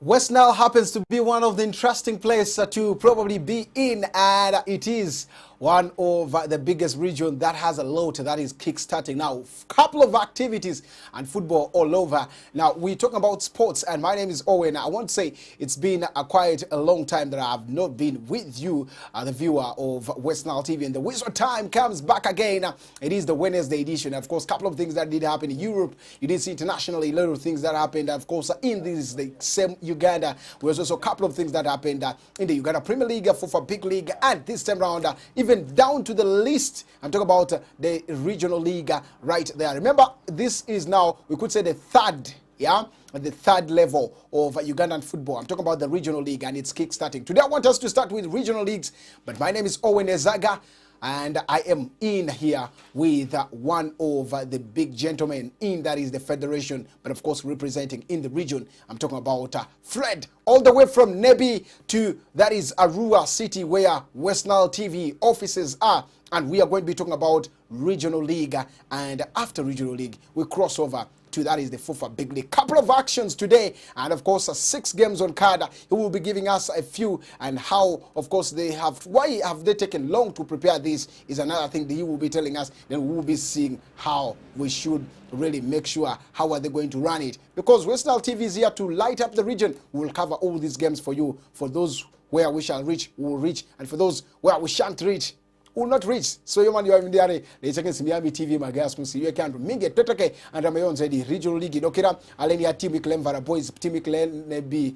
West Nile happens to be one of the interesting places to probably be in, and it is one of the biggest region that has a lot that is kickstarting now. Couple of activities and football all over. Now we're talking about sports, and my name is Owen. I want to say it's been quite a long time that I have not been with you, the viewer of West Nile TV, and the Wizard Time comes back again. It is the Wednesday edition. Of course, couple of things that did happen in Europe. You did see internationally, little things that happened. Of course, in this the same Uganda, there's also a couple of things that happened in the Uganda Premier League, FUFA Big League, and this time around, even down to the list. I'm talking about the regional league right there. Remember, this is now, we could say, the third, the third level of Ugandan football. I'm talking about the regional league, and it's kick-starting. Today, I want us to start with regional leagues, but my name is Owen Ezaga, and I am in here with one of the big gentlemen in that is the federation, but of course representing in the region. I'm talking about Fred, all the way from Nebi to that is Arua City, where West Nile TV offices are. And we are going to be talking about regional league, and after regional league, we cross over to that is the FUFA Big League. Couple of actions today, and of course 6 games on card. He will be giving us a few, and how of course they have, why have they taken long to prepare this is another thing that he will be telling us. Then we will be seeing how we should really make sure how are they going to run it, because West Nile TV is here to light up the region. We will cover all these games for you. For those where we shall reach, we will reach, and for those where we shan't reach, will not reach. So you man, you have there the second Miami TV magas musi you can minge teteke and amayon said the regional league dokira aleni ya team Clem boys team Clem nebi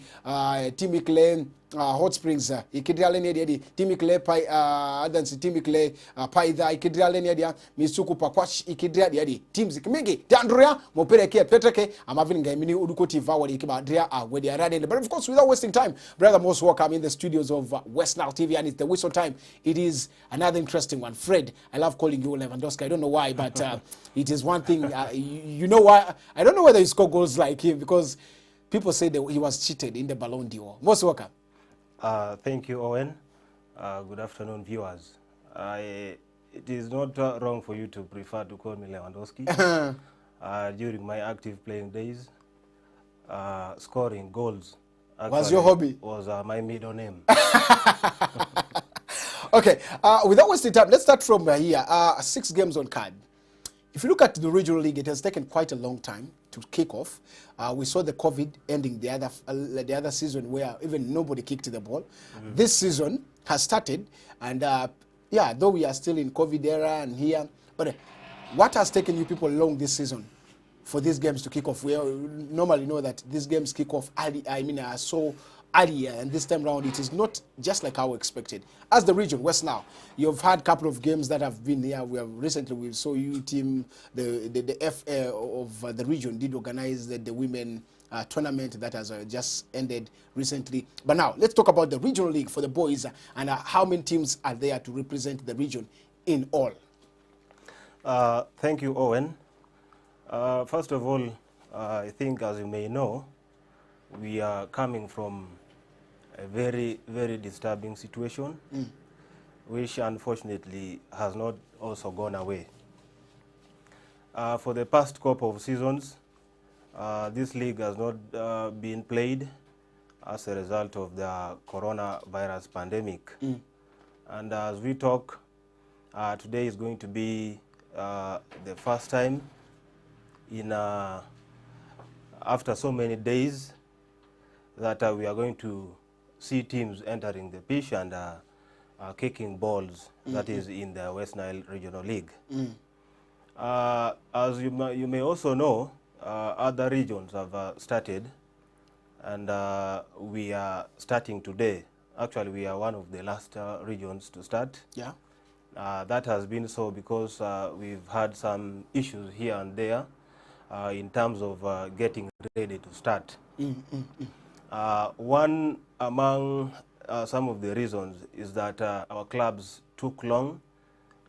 team Clem Hot Springs ikidira leni ya team Clem pai adansi team Clem pai da ikidira leni ya misuku pakwash ikidira ya teams mingi dandria mopeleke teteke amavinga mini udukoti vawali ikibadria where they are ready. But of course, without wasting time, brother, most welcome in the studios of West Nile TV, and it's the Whistle Time. It is another interesting one. Fred, I love calling you Lewandowski. I don't know why, but it is one thing. You know why? I don't know whether you score goals like him, because people say that he was cheated in the Ballon d'Or. Most welcome. Thank you, Owen. Good afternoon, viewers. It is not wrong for you to prefer to call me Lewandowski. During my active playing days, scoring goals was your hobby? Was my middle name. Okay, without wasting time, let's start from here. 6 games on card. If you look at the regional league, it has taken quite a long time to kick off. We saw the COVID ending the other season where even nobody kicked the ball. This season has started, and yeah, though we are still in COVID era and here, but what has taken you people long this season for these games to kick off? We normally know that these games kick off early, so earlier, and this time around it is not just like how expected. As the region, West Nile, you've had a couple of games that have been here. We saw you team, the FA of the region did organize the women tournament that has just ended recently. But now, let's talk about the regional league for the boys, and how many teams are there to represent the region in all. Thank you, Owen. First of all, I think, as you may know, we are coming from a very, very disturbing situation, which unfortunately has not also gone away. For the past couple of seasons, this league has not been played as a result of the coronavirus pandemic. And as we talk, today is going to be the first time in after so many days that we are going to see teams entering the pitch and kicking balls, that is in the West Nile Regional League. As you may also know, other regions have started, and we are starting today. Actually, we are one of the last regions to start. Yeah. That has been so because we've had some issues here and there in terms of getting ready to start. One among some of the reasons is that our clubs took long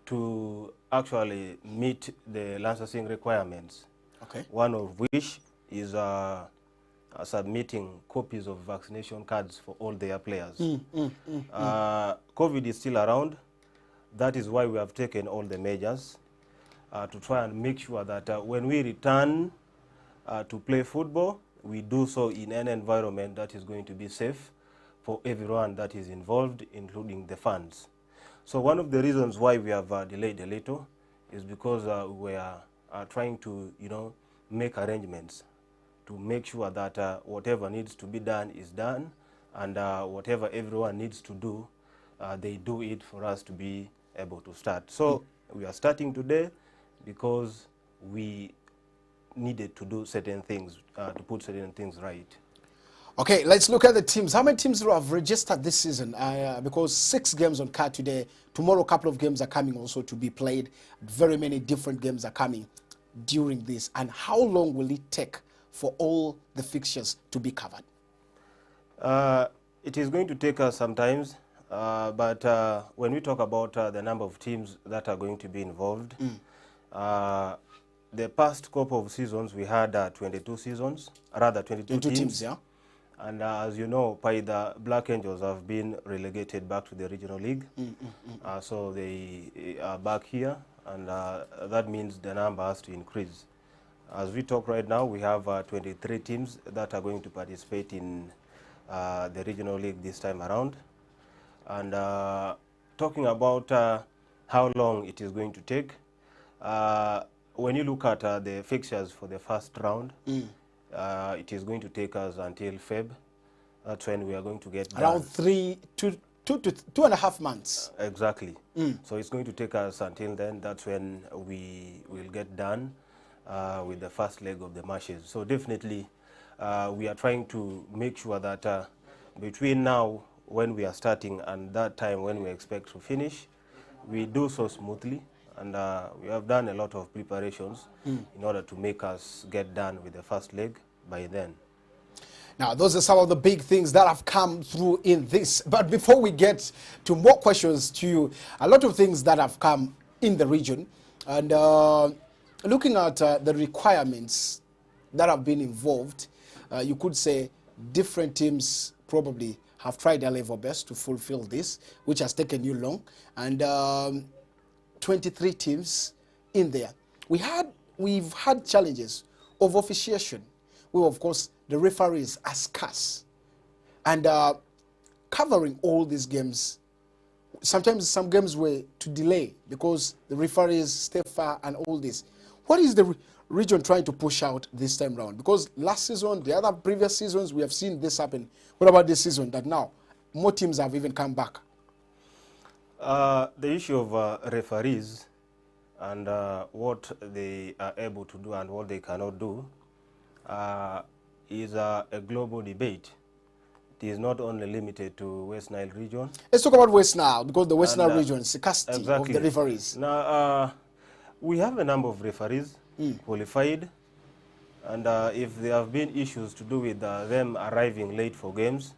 to actually meet the licensing requirements. Okay. One of which is submitting copies of vaccination cards for all their players. COVID is still around. That is why we have taken all the measures to try and make sure that when we return to play football, we do so in an environment that is going to be safe for everyone that is involved, including the fans. So one of the reasons why we have delayed a little is because we are trying to, make arrangements to make sure that whatever needs to be done is done, and whatever everyone needs to do, they do it for us to be able to start. So we are starting today because we needed to do certain things, to put certain things right. Okay, let's look at the teams. How many teams have registered this season? Because 6 games on card today. Tomorrow, a couple of games are coming also to be played. Very many different games are coming during this. And how long will it take for all the fixtures to be covered? It is going to take us some time, but when we talk about the number of teams that are going to be involved, the past couple of seasons we had 22 teams. Yeah. And as you know, the Black Angels have been relegated back to the regional league. So they are back here, and that means the number has to increase. As we talk right now, we have 23 teams that are going to participate in the regional league this time around. And talking about how long it is going to take, when you look at the fixtures for the first round, it is going to take us until Feb. That's when we are going to get around done. 2.5 months. Exactly. So it's going to take us until then. That's when we will get done with the first leg of the matches. So definitely, we are trying to make sure that between now, when we are starting, and that time when we expect to finish, we do so smoothly. And we have done a lot of preparations in order to make us get done with the first leg by then. Now, those are some of the big things that have come through in this. But before we get to more questions to you, a lot of things that have come in the region. And looking at the requirements that have been involved, you could say different teams probably have tried their level best to fulfill this, which has taken you long. And 23 teams in there. We've had challenges of officiation. Well, of course, the referees are scarce. And covering all these games, sometimes some games were to delay because the referees stay far and all this. What is the region trying to push out this time round? Because last season, the other previous seasons, we have seen this happen. What about this season that now more teams have even come back? The issue of referees and what they are able to do and what they cannot do is a global debate. It is not only limited to West Nile region. Let's talk about West Nile, because the West Nile region is scarcity exactly. of the referees. Now, we have a number of referees qualified, and if there have been issues to do with them arriving late for games,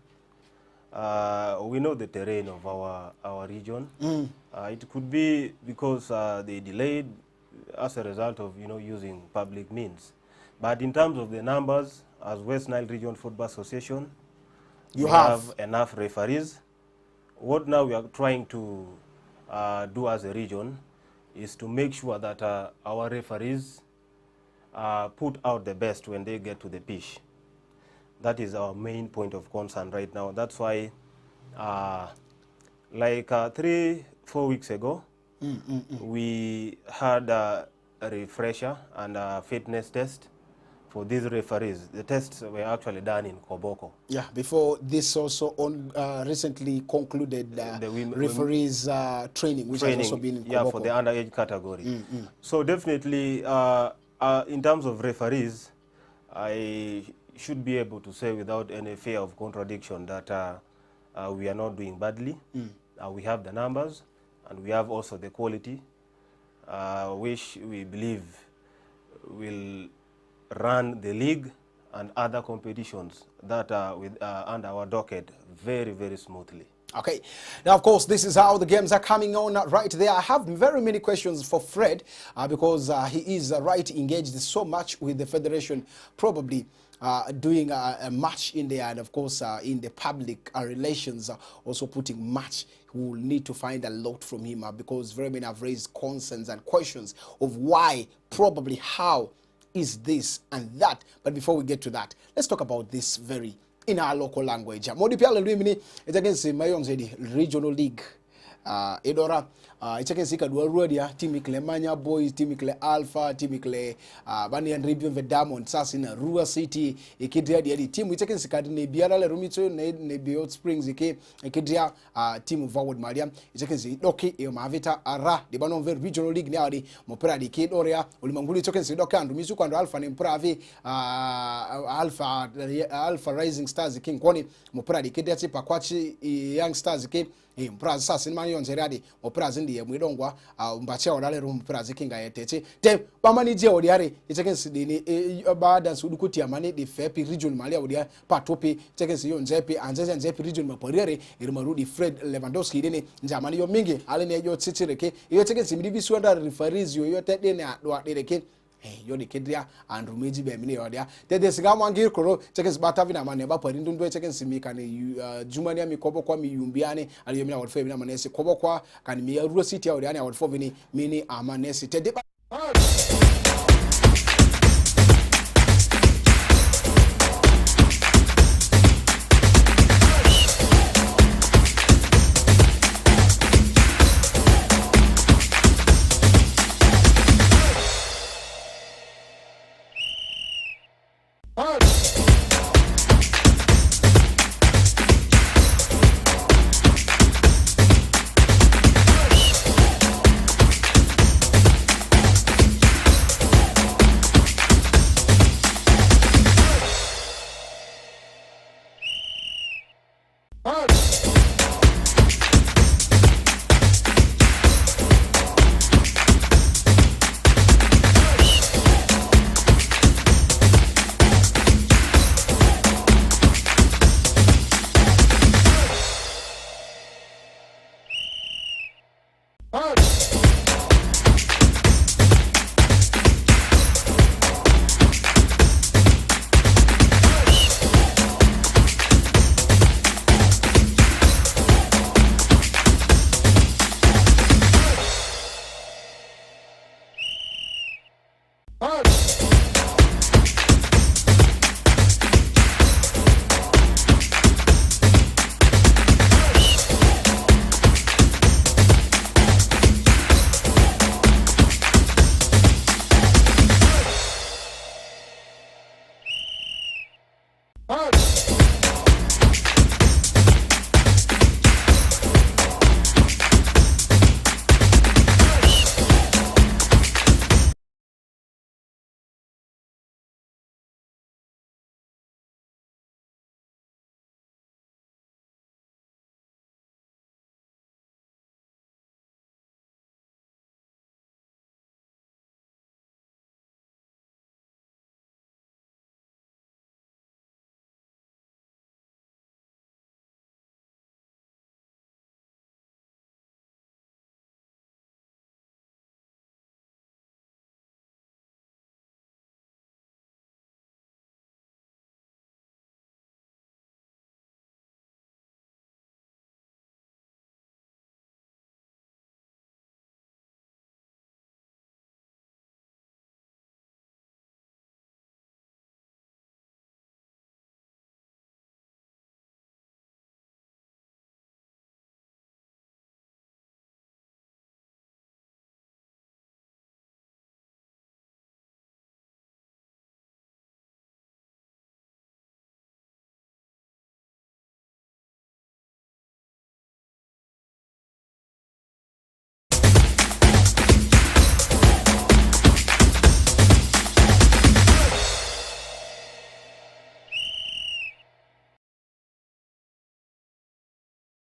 we know the terrain of our region. It could be because they delayed as a result of using public means. But in terms of the numbers, as West Nile Region Football Association, we have enough referees. What now we are trying to do as a region is to make sure that our referees put out the best when they get to the pitch. That is our main point of concern right now. That's why, like 3-4 weeks ago, we had a refresher and a fitness test for these referees. The tests were actually done in Koboko. Yeah, before this also recently concluded referees training, which has also been in Koboko. Yeah, for the underage category. So definitely, in terms of referees, I should be able to say without any fear of contradiction that we are not doing badly. We have the numbers, and we have also the quality, which we believe will run the league and other competitions that are under our docket very, very smoothly. Okay. Now, of course, this is how the games are coming on right there. I have very many questions for Fred because he is right engaged so much with the federation, probably doing a match in there, and of course in the public relations, also putting much. We will need to find a lot from him because very many have raised concerns and questions of why, probably how is this and that. But before we get to that, let's talk about this very in our local language. Modi pia lwimini it's against Mayonzedi Regional League. Edora it's against Ikadwaruadia, Timikle Manya Boys, Timikle Alpha, Timikle Bani and Ribbon Vedamon, Sassina, Rua City, Ekidia, the team, it's against Kadine Biara Rumito, Nebiot Springs, Ekidia, team of Forward Mariam, it's against Doki, Mavita, Ara, the Banon Regional League now, the Mopera, the Kid Oria, Ulimanguli Tokens, Dokan, Misu and Alpha and Pravi, Alpha Rising Stars, the King Kwani, Mopera, the Kidati, Pakwachi, Young Stars, the King. Mpraz sasin manion zeradi opraz ndi mwidongwa mbacha odale rum praz kinga yetete te bamani je odiare iteken dini baada sudukuti amani di fepi region malia odia patopi iteken yo nzepi nzepi region maporiere irmarudi Fred Lewandowski dini njamani yo mingi ale ne yo tsitireke yo iteken simdibi suanda referees yo tede ne adwa dereke yo de kedria andru meji be mini odia tede siga mwangi koro chekes batavi na mane ba pari ndundwe chekes simika ne jumania mi kobo kwa mi yumbiane aliyo mina wodfo mina manesi kobo kwa kan mi Rua City ya odia ne wodfo vini mini amanesi tede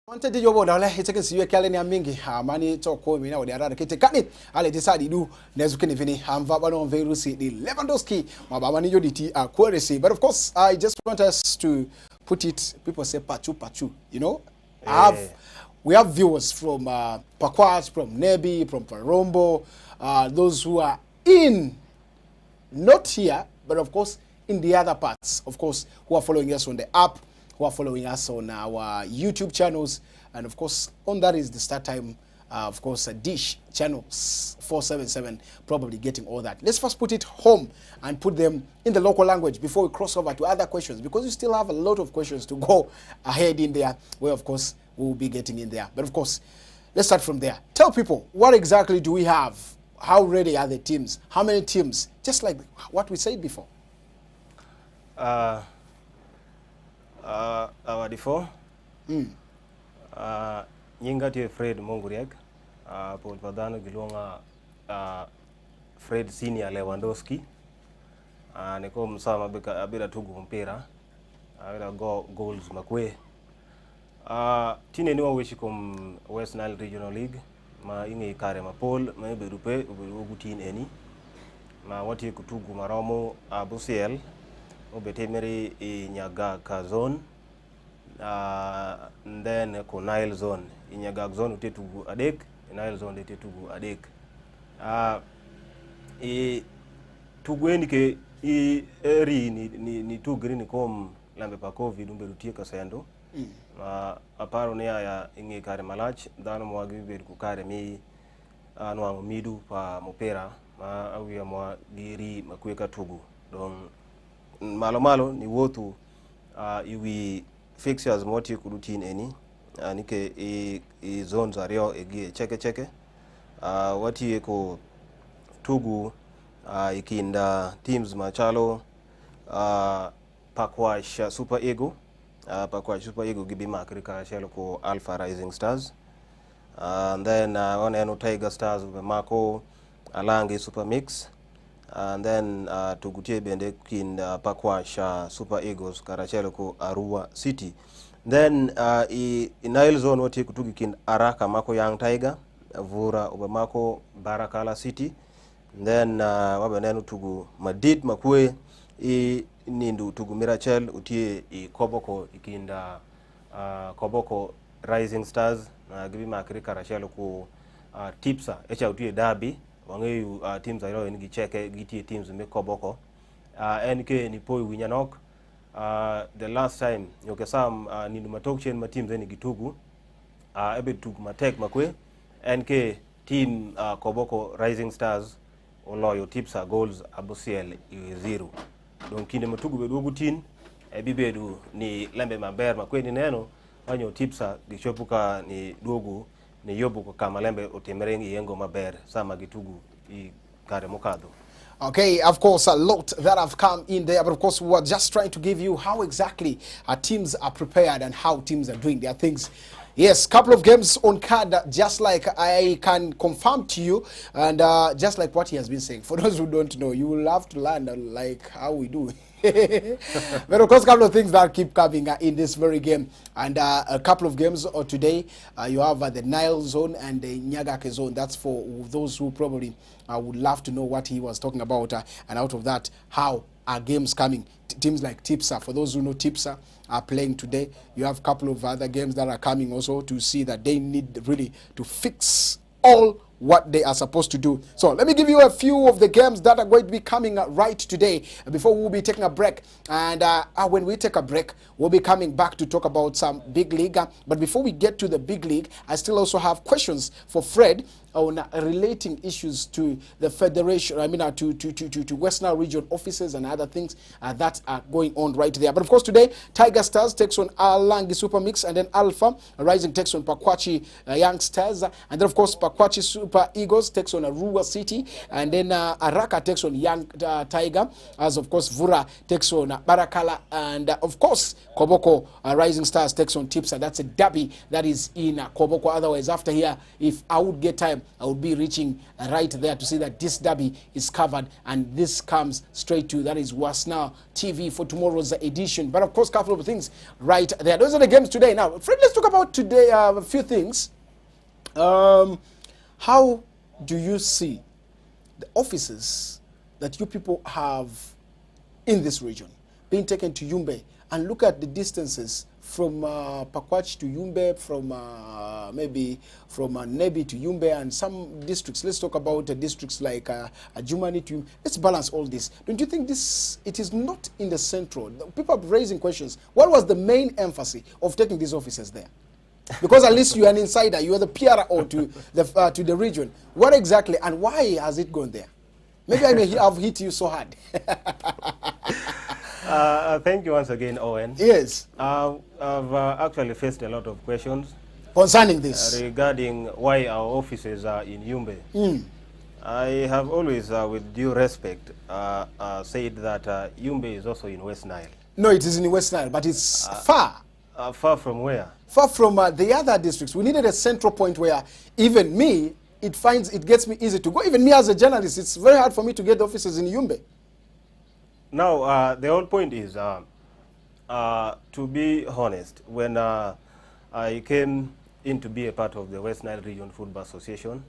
Wanted to go down it's a see calling a mingi money talk home in the other kit kani ale decide do nezukini vini amvabano verusi the Lewandowski mabamani yoditi query. But of course I just want us to put it, people say pachu, you know. We have viewers from Pakwach, from Nebi, from Parombo, those who are not here, but of course in the other parts, of course, who are following us on the app, who are following us on our YouTube channels, and of course on that is the start time of course, Dish channel 477, probably getting all that. Let's first put it home and put them in the local language before we cross over to other questions, because we still have a lot of questions to go ahead in there, where of course we will be getting in there. But of course, let's start from there. Tell people, what exactly do we have? How ready are the teams? How many teams? Just like what we said before. Our before. Nyinga tie Fred Monguriek, Paul Padano Gilonga, Fred Senior Lewandowski, Niko Msama abira tugu mpira, abira goals makwe. Tine niwa wishi kum West Nile Regional League, ma inge ikare ma Paul, ma berupe ugu tin eni, ma wati kutugu maromo Busiel, ubetemeri Nyaga ka zone. Then ko Nile zone Inyagag zone utetugu adek, Nile zone utetugu adek. Tugweni ke eri ni tugri ni kom lambe pa covid umbe rutie kasendo. Aparo ne ya ingi kare malach dano mwagi be ku kare mi anwango midu pa mopera ma awiya mwa giri makweka tugu don malo ni wotu fixtures moti kurutin eni nike zones ario egi cheke wati ko tugu ikinda teams machalo Pakwash Super Ego gibi makrika shelo ko Alpha Rising Stars, and then one Tiger Stars ube mako Alangi Super Mix, and then tugutie bende kinda Pakwash Super Eagles karachelo ko Arua City. Then in Nile zone wati kutugi kin Araka mako Young Tiger, Vura ube mako Barakala City. Then wabenenu tugu Madid makwe nindu tugu Mirachel utie Koboko ikinda Koboko Rising Stars na gibi makri karachelo ko Tipsa echa utie Derby wangeyu teams ayo ngi cheke gitie teams me Koboko NK ni poi winyanok. The last time yokesam nindu matokchen ma teams eni gitugu ebe tugu matek makwe NK team Koboko Rising Stars oloyo Tipsa goals Abusiel 0. Donc kinde matugu bedu gutin bibedu ni lembe maber makweni neno wanyo Tipsa gichopuka ni dogu ni yobu kwa kama lembe utemerengi yengo maber sama gitugu I kare mokado. Okay, of course, a lot that have come in there, but of course, we're just trying to give you how exactly our teams are prepared and how teams are doing their things. Yes, couple of games on card, just like I can confirm to you, and just like what he has been saying. For those who don't know, you will have to learn like how we do. But of course, a couple of things that keep coming in this very game, and a couple of games today. You have the Nile zone and the Nyagake zone. That's for those who probably would love to know what he was talking about, and out of that, how are games coming. Teams like Tipsa, for those who know Tipsa, are playing today. You have a couple of other games that are coming also to see that they need really to fix all what they are supposed to do. So let me give you a few of the games that are going to be coming right today before we'll be taking a break. And when we take a break, we'll be coming back to talk about some big league. But before we get to the big league, I still also have questions for Fred on relating issues to the federation, to Western region offices and other things that are going on right there. But of course today, Tiger Stars takes on Alangi Super Mix, and then Alpha Rising takes on Pakwachi Young Stars, and then of course Pakwachi Super Eagles takes on Arua City, and then Araka takes on Young Tiger, as of course Vura takes on Barakala, and of course Koboko Rising Stars takes on Tipsa. That's a derby that is in Koboko. Otherwise, after here, if I would get time, I would be reaching right there to see that this derby is covered, and this comes straight to, that is Wasna TV for tomorrow's edition. But of course, a couple of things right there. Those are the games today. Now, Fred, let's talk about today a few things. How do you see the offices that you people have in this region being taken to Yumbe, and look at the distances from Pakwach to Yumbe, from maybe from Nebi to Yumbe, and some districts. Let's talk about districts like Jumani to Yumbe. Let's balance all this. Don't you think it is not in the central? People are raising questions. What was the main emphasis of taking these offices there? Because at least you are an insider. You are the PRO to the region. What exactly and why has it gone there? Maybe I may have hit you so hard. Thank you once again, Owen. Yes. I've actually faced a lot of questions Concerning this. regarding why our offices are in Yumbe. I have always, with due respect, said that Yumbe is also in West Nile. No, it is in West Nile, but it's far. Far from where? Far from the other districts. We needed a central point where even me, it gets me easy to go. Even me as a journalist, it's very hard for me to get the offices in Yumbe. Now, the whole point is, to be honest, when I came in to be a part of the West Nile Region Football Association,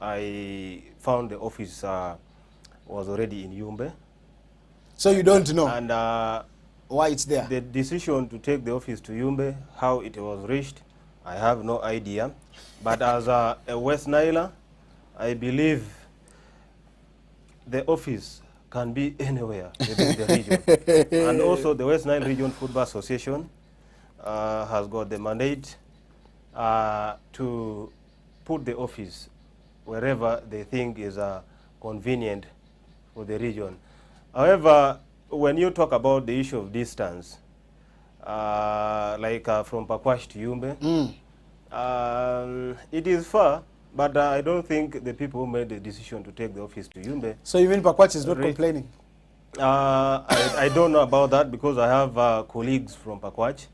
I found the office was already in Yumbe. So you don't know And why it's there? the decision to take the office to Yumbe, how it was reached, I have no idea. But as a West Niler, I believe the office can be anywhere within the region. And also the West Nile Region Football Association has got the mandate to put the office wherever they think is convenient for the region. However, when you talk about the issue of distance, like from Pakwash to Yumbe, it is far, but I don't think the people who made the decision to take the office to Yumbe. So you mean Pakwach is not complaining? I don't know about that because I have colleagues from Pakwach.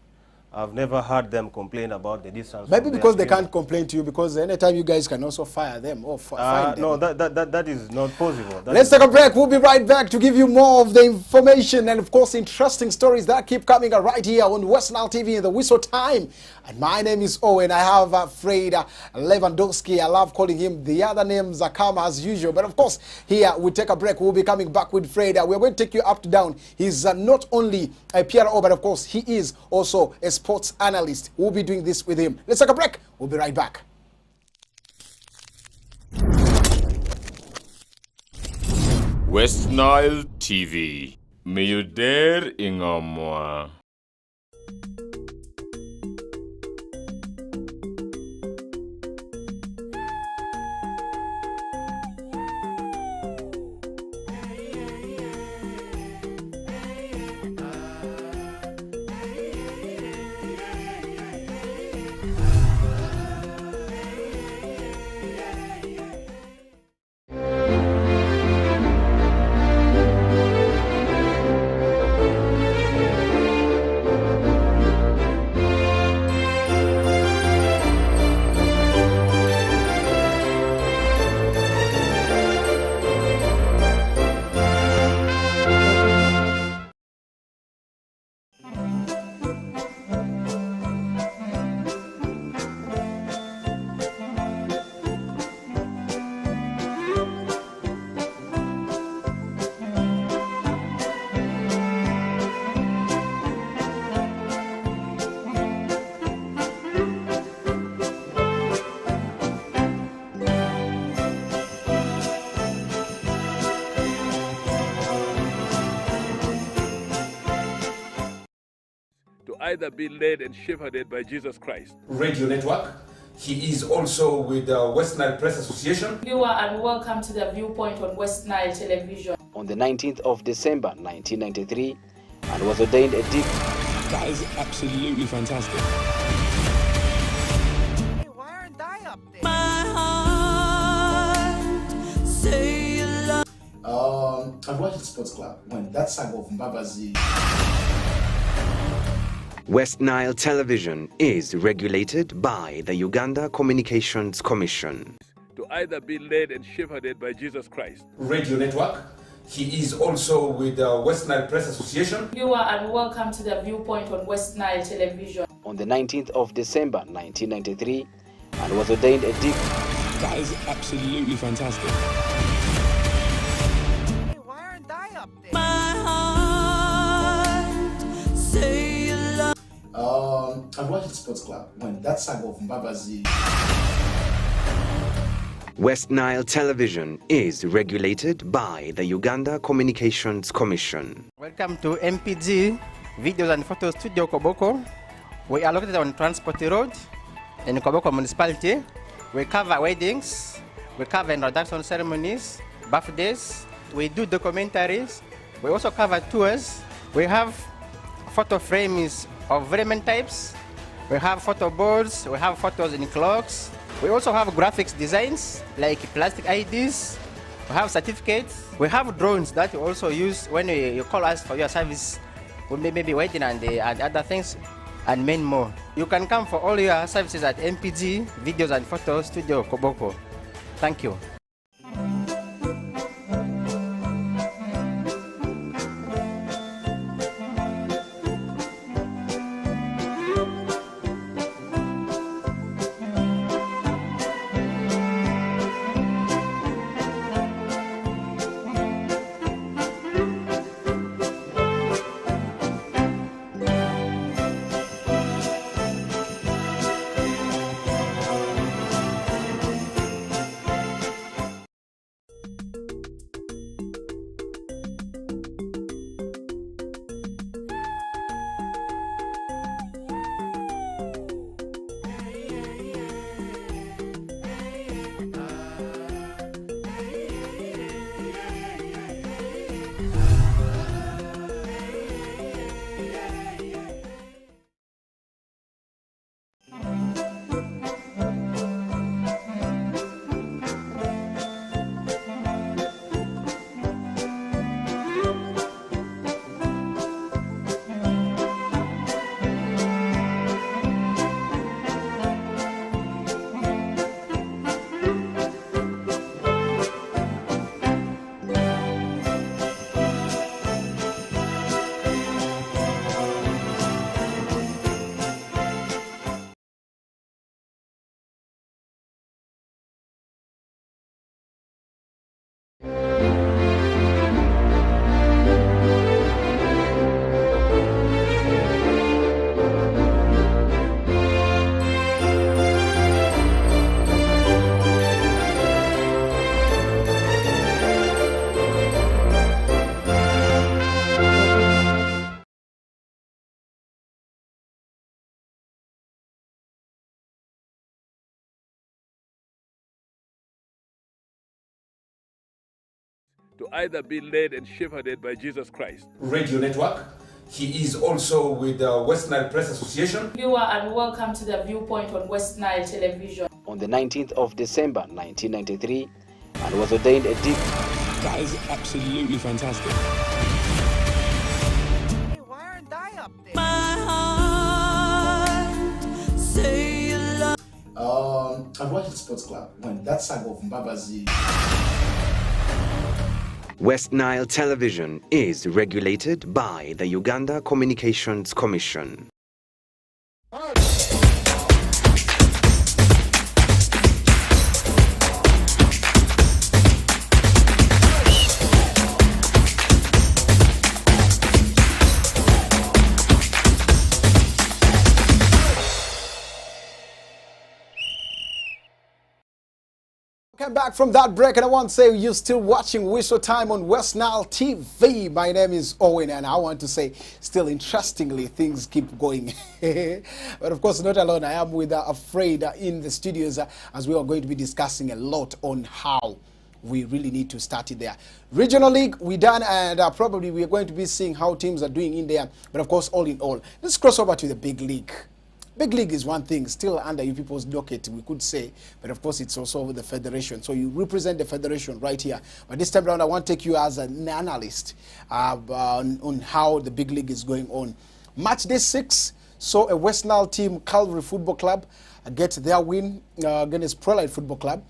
I've never heard them complain about the distance. Maybe because they can't complain to you, because anytime you guys can also fire them or find them. No, that is not possible. Let's take a break. We'll be right back to give you more of the information and, of course, interesting stories that keep coming right here on West Nile TV in the Whistle Time. And my name is Owen. I have Fred Lewandowski. I love calling him the other names come as usual. But, of course, here we take a break. We'll be coming back with Fred. We're going to take you up to down. He's not only a PRO, but, of course, he is also a sports analyst. We'll be doing this with him. Let's take a break. We'll be right back. West Nile TV. May you dare ingamwa. Either be led and shepherded by Jesus Christ. Radio Network. He is also with the West Nile Press Association. Viewer, and welcome to the Viewpoint on West Nile Television. On the 19th of December 1993, and was ordained a deacon. That is absolutely fantastic. Hey, why aren't I up there? My heart, say you love. I've watched Sports Club when that song of Mbabazi. West Nile Television is regulated by the Uganda Communications Commission. To either be led and shepherded by Jesus Christ. Radio Network. He is also with the West Nile Press Association. Viewer, and welcome to the Viewpoint on West Nile Television. On the 19th of December 1993, and was ordained a deacon. That is absolutely fantastic. Hey, why aren't I up there? My heart, say you love. I've watched Sports Club when that song of Mbabazi. West Nile Television is regulated by the Uganda Communications Commission. Welcome to MPG Videos and Photo Studio Koboko. We are located on Transport Road, in Koboko municipality. We cover weddings, we cover introduction ceremonies, birthdays, we do documentaries, we also cover tours. We have photo frames of very many types. We have photo boards, we have photos in clocks. We also have graphics designs like plastic IDs. We have certificates. We have drones that you also use when you call us for your service. We may be waiting and other things and many more. You can come for all your services at MPG Videos and Photo Studio Koboko. Thank you. To either be led and shepherded by Jesus Christ. Radio Network. He is also with the West Nile Press Association. Viewer, and welcome to the Viewpoint on West Nile Television. On the 19th of December 1993 and was ordained a deacon. That is absolutely fantastic. Hey, why aren't I up there? My heart, say you love. I've watched Sports Club when that saga of Mbabazi. West Nile Television is regulated by the Uganda Communications Commission. Welcome back from that break, and I want to say you're still watching Whistle Time on West Nile TV. My name is Owen, and I want to say, still interestingly, things keep going. But of course, not alone. I am with Afraid in the studios as we are going to be discussing a lot on how we really need to start it there. Regional League, we done, and probably we are going to be seeing how teams are doing in there. But of course, all in all, let's cross over to the Big League. Big League is one thing, still under you people's docket, we could say, but of course it's also with the federation. So you represent the federation right here. But this time around, I want to take you as an analyst on how the Big League is going on. Match day 6 saw a West Nile team, Calvary Football Club, get their win against Prolite Football Club.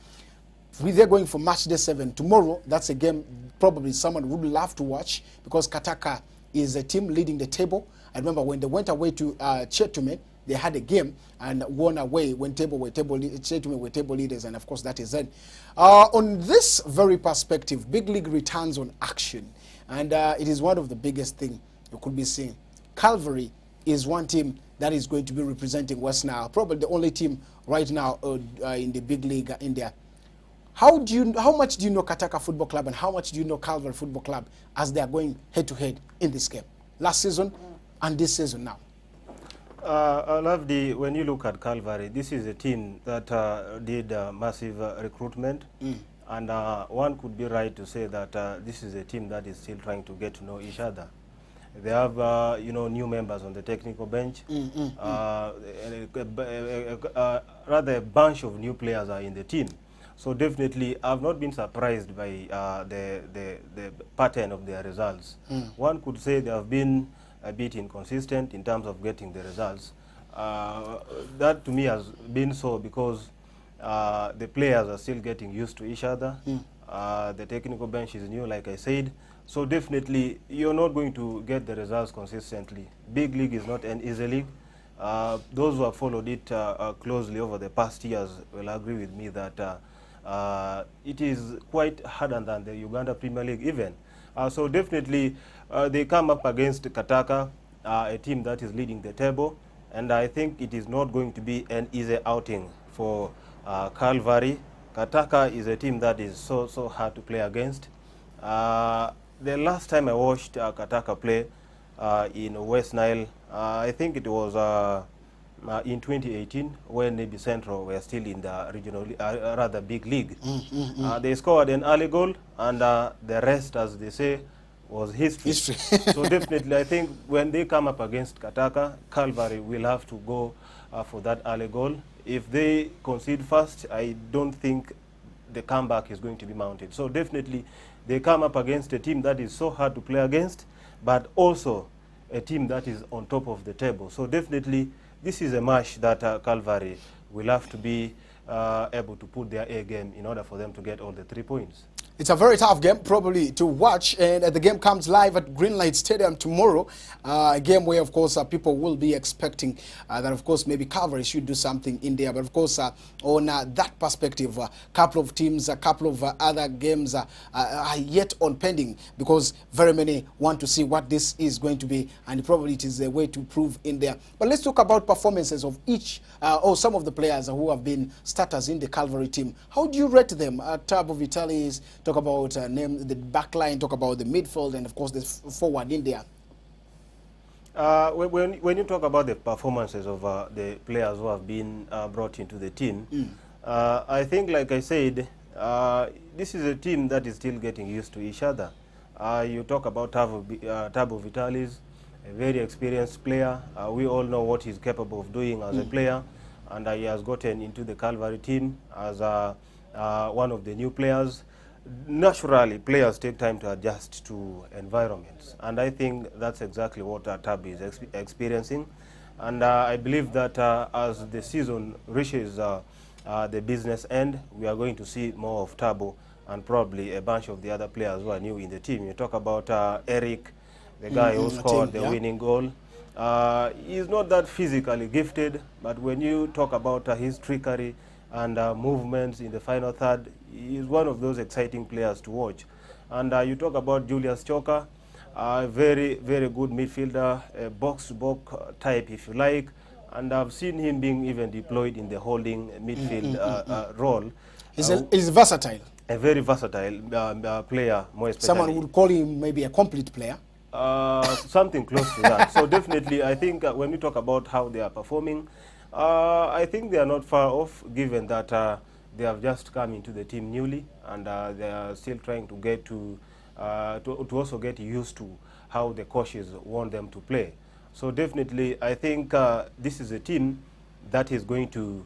They're going for match day 7 tomorrow. That's a game probably someone would love to watch because Kataka is a team leading the table. I remember when they went away to Chetume, they had a game and won away when Chetume were table leaders, and of course that is it. On this very perspective, Big League returns on action, and it is one of the biggest things you could be seeing. Calvary is one team that is going to be representing West Nile, probably the only team right now in the Big League in there. How much do you know Kataka Football Club and how much do you know Calvary Football Club as they are going head to head in this game? Last season and this season now. Lovely, when you look at Calvary, this is a team that did massive recruitment. And one could be right to say that this is a team that is still trying to get to know each other. They have, new members on the technical bench. Rather, a bunch of new players are in the team. So definitely, I've not been surprised by the pattern of their results. One could say they have been a bit inconsistent in terms of getting the results. That to me has been so because the players are still getting used to each other. The technical bench is new, like I said. So definitely, you're not going to get the results consistently. Big league is not an easy league. Those who have followed it closely over the past years will agree with me that it is quite harder than the Uganda Premier League even. So definitely, they come up against Kataka, a team that is leading the table. And I think it is not going to be an easy outing for Calvary. Kataka is a team that is so hard to play against. The last time I watched Kataka play in West Nile, I think it was in 2018 when Nebi Central were still in the regional, rather big league. They scored an early goal, and the rest, as they say, was history. So definitely, I think when they come up against Kataka, Calvary will have to go for that early goal. If they concede first, I don't think the comeback is going to be mounted. So definitely, they come up against a team that is so hard to play against, but also a team that is on top of the table. So definitely, this is a match that Calvary will have to be able to put their A game in order for them to get all the 3 points. It's a very tough game, probably, to watch, and the game comes live at Greenlight Stadium tomorrow. A game where, of course, people will be expecting that, of course, maybe Calvary should do something in there. But, of course, on that perspective, a couple of teams, a couple of other games are yet on pending because very many want to see what this is going to be, and probably it is a way to prove in there. But let's talk about performances of each or some of the players who have been starters in the Calvary team. How do you rate them? Tabo Vitalis, talk about name the back line, talk about the midfield, and of course the forward in there. When you talk about the performances of the players who have been brought into the team, I think, like I said, this is a team that is still getting used to each other. You talk about Tabo Vitalis, a very experienced player. We all know what he's capable of doing as a player, and he has gotten into the Calvary team as one of the new players. Naturally, players take time to adjust to environments, and I think that's exactly what Tabo is experiencing. And I believe that as the season reaches the business end, we are going to see more of Tabo and probably a bunch of the other players who are new in the team. You talk about Eric, the guy who scored the winning goal. He's not that physically gifted, but when you talk about his trickery and movements in the final third, he is one of those exciting players to watch. And you talk about Julius Choka, a very, very good midfielder, a box-to-box type, if you like. And I've seen him being even deployed in the holding midfield role. He's versatile. A very versatile player, more especially. Someone would call him maybe a complete player. Something close to that. So definitely, I think when we talk about how they are performing, I think they are not far off, given that they have just come into the team newly, and they are still trying to get to also get used to how the coaches want them to play. So definitely, I think this is a team that is going to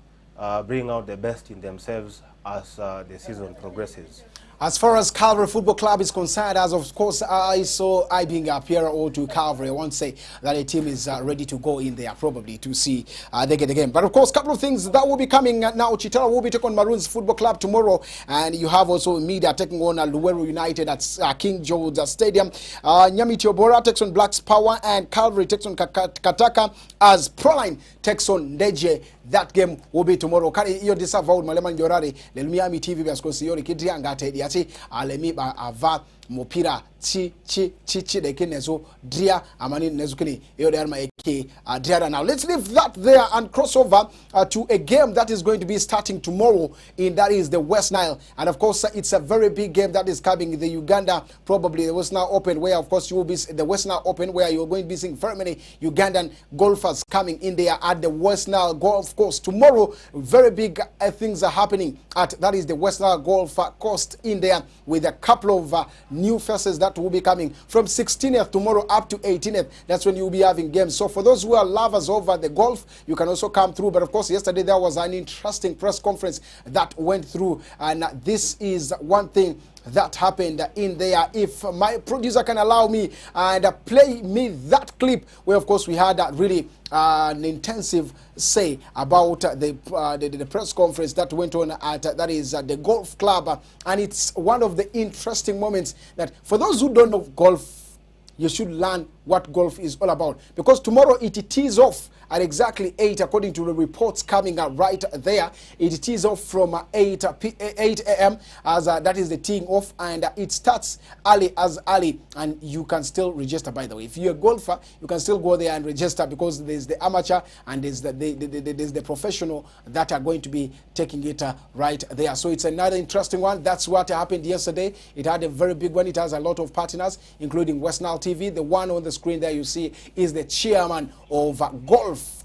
bring out the best in themselves as the season progresses. As far as Calvary Football Club is concerned, as of course I being a PRO to Calvary, I won't say that a team is ready to go in there probably to see they get the game. But of course, a couple of things that will be coming now. Chitara will be taking on Maroons Football Club tomorrow, and you have also Media taking on Luweero United at King George Stadium. Nyamiti Obora takes on Blacks Power, and Calvary takes on Kataka as Proline takes on Ndeje. That game will be tomorrow. Kari iyo disavoud malema njorare lelmiami TV biaskosi yoni kidri angate diati alemi ava mopira chi de kenezo dria amani nezukini yoderma eke dria. Now let's leave that there and cross over to a game that is going to be starting tomorrow, in that is the West Nile, and of course it's a very big game that is coming, the Uganda, probably the West Nile Open, where of course you will be the West Nile Open, where you're going to be seeing very many Ugandan golfers coming in there at the West Nile Golf Course tomorrow. Very big things are happening at that is the West Nile Golf Course in there, with a couple of new faces that will be coming from 16th tomorrow up to 18th. That's when you'll be having games. So for those who are lovers of the golf, you can also come through. But of course, yesterday there was an interesting press conference that went through, and this is one thing that happened in there. If my producer can allow me and play me that clip, where of course we had really an intensive say about the press conference that went on at that is the golf club, and it's one of the interesting moments that for those who don't know golf, you should learn what golf is all about, because tomorrow it tees off at exactly 8, according to the reports coming out right there. It tees off from 8 a.m. as that is the teeing off, and it starts early as early, and you can still register, by the way. If you're a golfer, you can still go there and register, because there's the amateur and there's the professional that are going to be taking it right there. So it's another interesting one. That's what happened yesterday. It had a very big one. It has a lot of partners, including West Nile TV. The one on the screen there you see is the chairman of golf,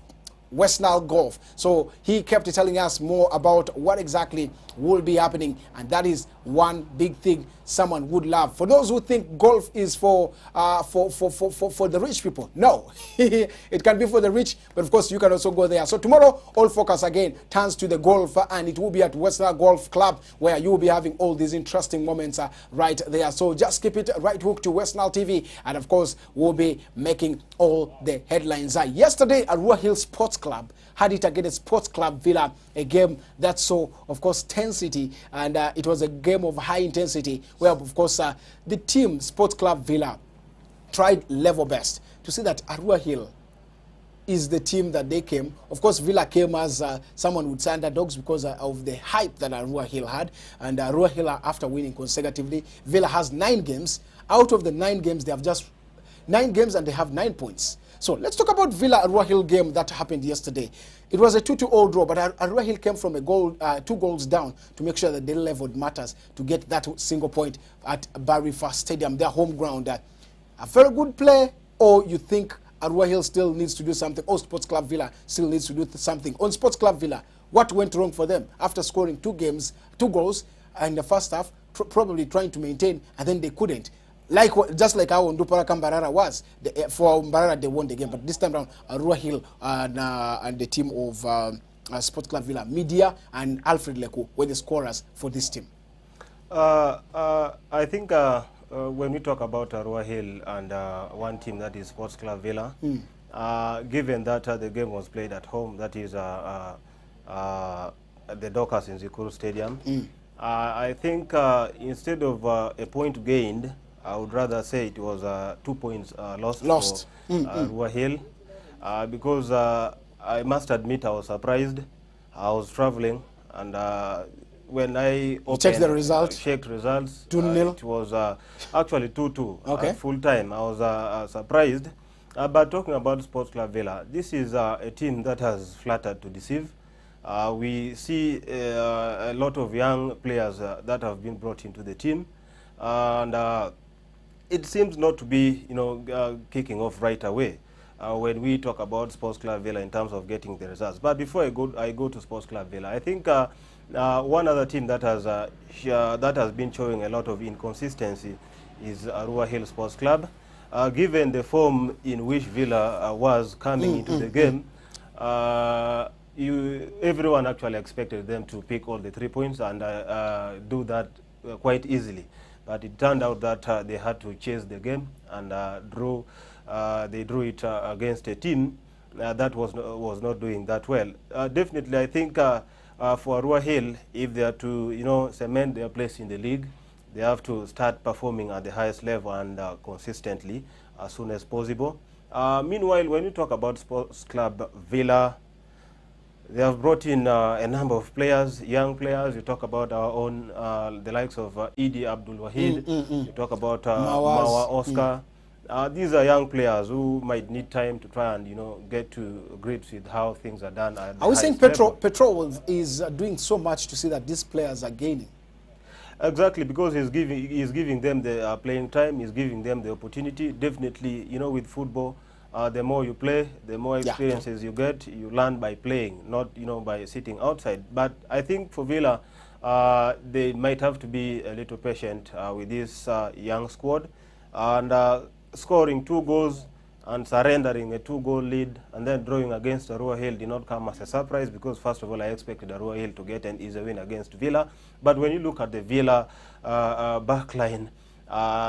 West Nile Golf. So he kept telling us more about what exactly will be happening, and that is one big thing someone would love. For those who think golf is for the rich people, no. It can be for the rich, but of course you can also go there. So tomorrow, all focus again turns to the golf, and it will be at West Nile Golf Club, where you will be having all these interesting moments right there. So just keep it right hooked to West Nile TV, and of course we'll be making all the headlines. Yesterday, Arua Hill Sports Club had it against Sports Club Villa, a game that saw, of course, intensity, and it was a game of high intensity, where, of course, the team, Sports Club Villa, tried level best to see that Arua Hill is the team that they came. Of course, Villa came as someone would say underdogs because of the hype that Arua Hill had, and Arua Hill, after winning consecutively, Villa has 9 games. Out of the 9 games, they have just 9 games and they have 9 points. So let's talk about Villa Arua Hill game that happened yesterday. It was a 2-2 draw, but Arua Hill came from a goal, 2 goals down to make sure that they leveled matters to get that single point at Barry Fast Stadium, their home ground. A very good play, or you think Arua Hill still needs to do something, or Sports Club Villa still needs to do something? On Sports Club Villa, what went wrong for them after scoring 2 goals in the first half, probably trying to maintain, and then they couldn't? Just like how Ndupara Mbarara was. For Mbarara, they won the game. But this time around, Arua Hill and the team of Sports Club Villa, Media and Alfred Leku were the scorers for this team. I think when we talk about Arua Hill and one team, that is Sports Club Villa, given that the game was played at home, that is the Dockers in Zikuru Stadium, I think instead of a point gained, I would rather say it was 2 points lost for Arua Hill, because I must admit I was surprised. I was traveling, and when I checked the results, it was actually 2-2 at full time. I was surprised. But talking about Sports Club Villa, this is a team that has flattered to deceive. We see a lot of young players that have been brought into the team, and it seems not to be, kicking off right away when we talk about Sports Club Villa in terms of getting the results. But before I go to Sports Club Villa, I think one other team that has been showing a lot of inconsistency is Arua Hill Sports Club. Given the form in which Villa was coming into the game, everyone actually expected them to pick all the 3 points and do that quite easily. But it turned out that they had to chase the game and they drew it against a team that was not doing that well. Definitely, I think for Arua Hill, if they are to cement their place in the league, they have to start performing at the highest level and consistently as soon as possible. Meanwhile, when you talk about Sports Club Villa, They have brought in a number of players, young players. You talk about our own, the likes of Idi Abdul Wahid. You talk about Mawa Oscar. These are young players who might need time to try and get to grips with how things are done. Are we saying Petro is doing so much to see that these players are gaining? Exactly, because he's giving them the playing time. He's giving them the opportunity. Definitely, with football. The more you play, the more experiences you get. You learn by playing, not by sitting outside. But I think for Villa, they might have to be a little patient with this young squad, and scoring 2 goals and surrendering a 2-goal lead and then drawing against Arua Hill did not come as a surprise, because first of all I expected Arua Hill to get an easy win against Villa. But when you look at the Villa backline,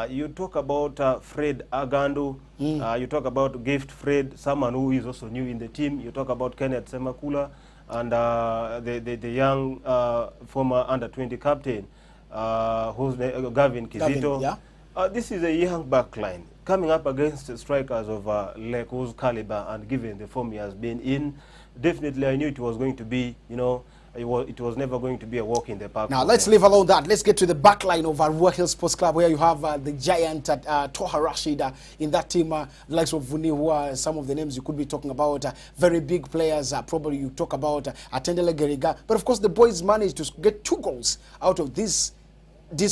you talk about Fred Agandu, you talk about Gift Fred, someone who is also new in the team. You talk about Kenneth Semakula and the young former under-20 captain, who's Gavin Kizito. This is a young backline coming up against strikers of Leko's caliber, and given the form he has been in, definitely I knew it was going to be, it was never going to be a walk in the park. Now let's leave alone that. Let's get to the back line of Arua Hill Sports Club, where you have the giant Toha Rashid in that team, the likes of Vuni, who are some of the names you could be talking about, very big players. Probably you talk about Atendele Geriga, but of course the boys managed to get 2 goals out of this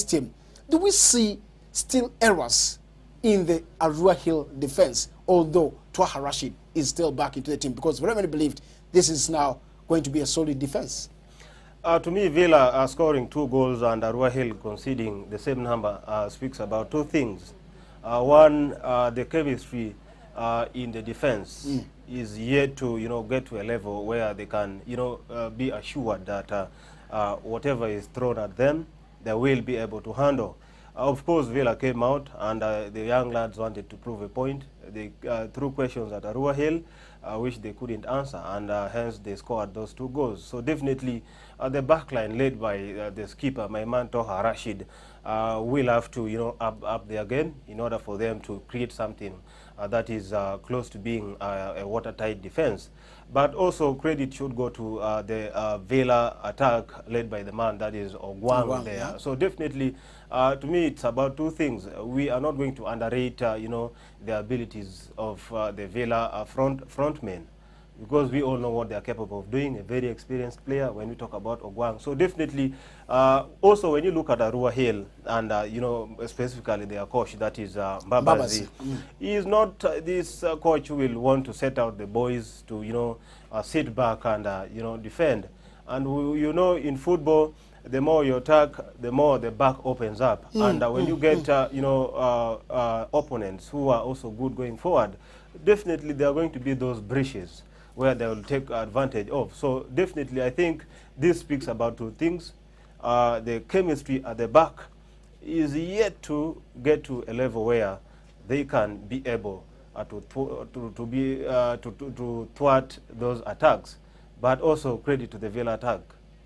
team. Do we see still errors in the Arua Hill defense, although Toha Rashid is still back into the team? Because very many believed this is now going to be a solid defense. To me, Villa scoring 2 goals and Arua Hill conceding the same number speaks about 2 things. One, the chemistry in the defense is yet to get to a level where they can be assured that whatever is thrown at them, they will be able to handle. Of course, Villa came out and the young lads wanted to prove a point. They threw questions at Arua Hill, which they couldn't answer, and hence they scored those 2 goals. So definitely the backline led by the skipper, my man Toha Rashid, will have to up their game in order for them to create something that is close to being a watertight defense. But also credit should go to the Villa attack led by the man that is Ogwang there. Yeah. So definitely, to me, it's about 2 things. We are not going to underrate, the abilities of the Villa frontmen, because we all know what they are capable of doing. A very experienced player when we talk about Ogwang. So definitely, also when you look at Arua Hill and specifically their coach, that is Mbabazi, he is not this coach who will want to set out the boys to sit back and defend. And in football, the more you attack, the more the back opens up. And when you get opponents who are also good going forward, definitely there are going to be those breaches where they will take advantage of. So definitely I think this speaks about 2 things. The chemistry at the back is yet to get to a level where they can be able to thwart those attacks, but also credit to the Villa attack.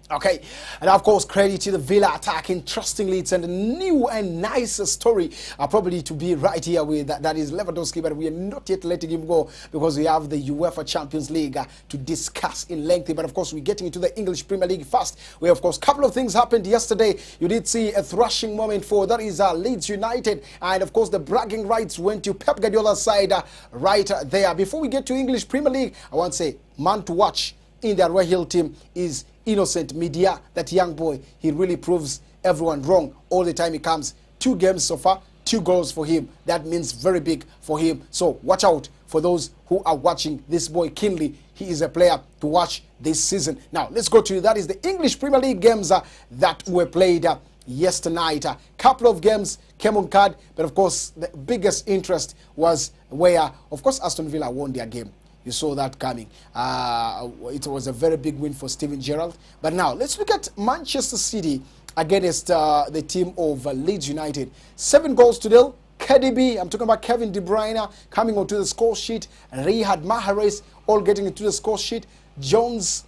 Okay, and of course, credit to the Villa attack. Interestingly, it's a new and nicer story, probably to be right here with that is Lewandowski, but we are not yet letting him go because we have the UEFA Champions League to discuss in length. But of course, we're getting into the English Premier League first, where of course, a couple of things happened yesterday. You did see a thrashing moment for that is Leeds United, and of course, the bragging rights went to Pep Guardiola's side right there. Before we get to English Premier League, I want to say, man to watch in the Arua Hill team is Innocent Media. That young boy, he really proves everyone wrong all the time he comes. 2 games so far, 2 goals for him. That means very big for him. So watch out for those who are watching this boy keenly. He is a player to watch this season. Now let's go to that is the English Premier League games that were played yesterday. A couple of games came on card, but of course the biggest interest was where of course Aston Villa won their game. You saw that coming. It was a very big win for Steven Gerrard. But now, let's look at Manchester City against the team of Leeds United. 7 goals to 0. KDB, I'm talking about Kevin De Bruyne, coming onto the score sheet. Riyad Mahrez all getting into the score sheet. Stones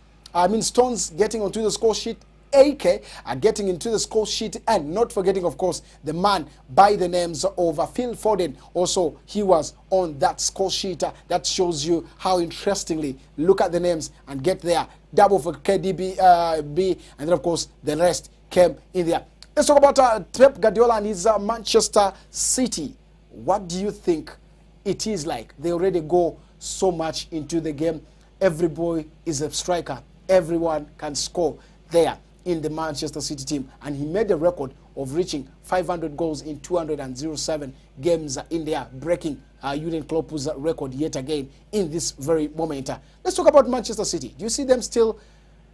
getting onto the score sheet. AK are getting into the score sheet, and not forgetting, of course, the man by the names of Phil Foden. Also, he was on that score sheet. That shows you how interestingly, look at the names and get there. double for KDB, B, and then of course the rest came in there. Let's talk about Pep Guardiola and his Manchester City. What do you think it is like? They already go so much into the game. Every boy is a striker. Everyone can score there in the Manchester City team. And he made a record of reaching 500 goals in 207 games in there, breaking Jurgen Klopp's record yet again in this very moment. Let's talk about Manchester City. Do you see them still